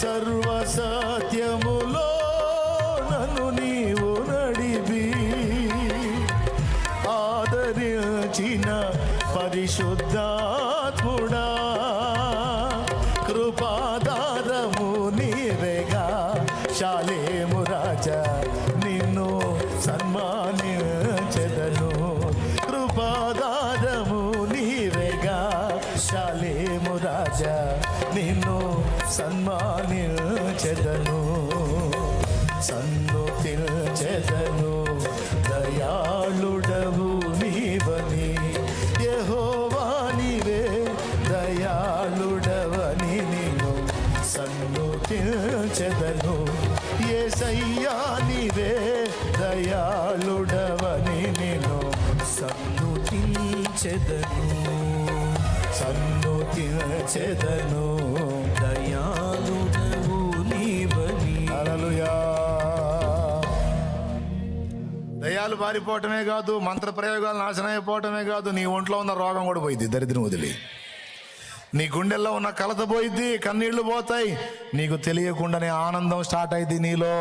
సర్వసత్యములో నన్ను నీవు నడిపి ఆదరించిన పరిశుద్ధాత్ముడా, కృపాధారము నీవేగా శాలేము రాజా, నిన్ను సన్మానించెదను. కృపాధారము నీవేగా శాలేము రాజా, నిన్ను సన్మానించెదను. సన్నుతించెదను దయాళుడవు నీవని, యెహోవా నీవే దయాళుడవని నిన్ను సన్నుతించెదను. యేసయ్యా నీవే దయాళుడవని నిన్ను సన్నుతించెదను. సన్నుతించెదను దయాళుడవు నీవని. హల్లెలూయా. దయాలు పారిపోవటమే కాదు, మంత్ర ప్రయోగాలు నాశనం అయిపోవటమే కాదు, నీ ఒంట్లో ఉన్న రోగం కూడా పోయిద్ది. దరిద్రం వదిలి నీ గుండెల్లో ఉన్న కలత పోయిద్ది, కన్నీళ్లు పోతాయి, నీకు తెలియకుండానే ఆనందం స్టార్ట్ అయింది నీలో.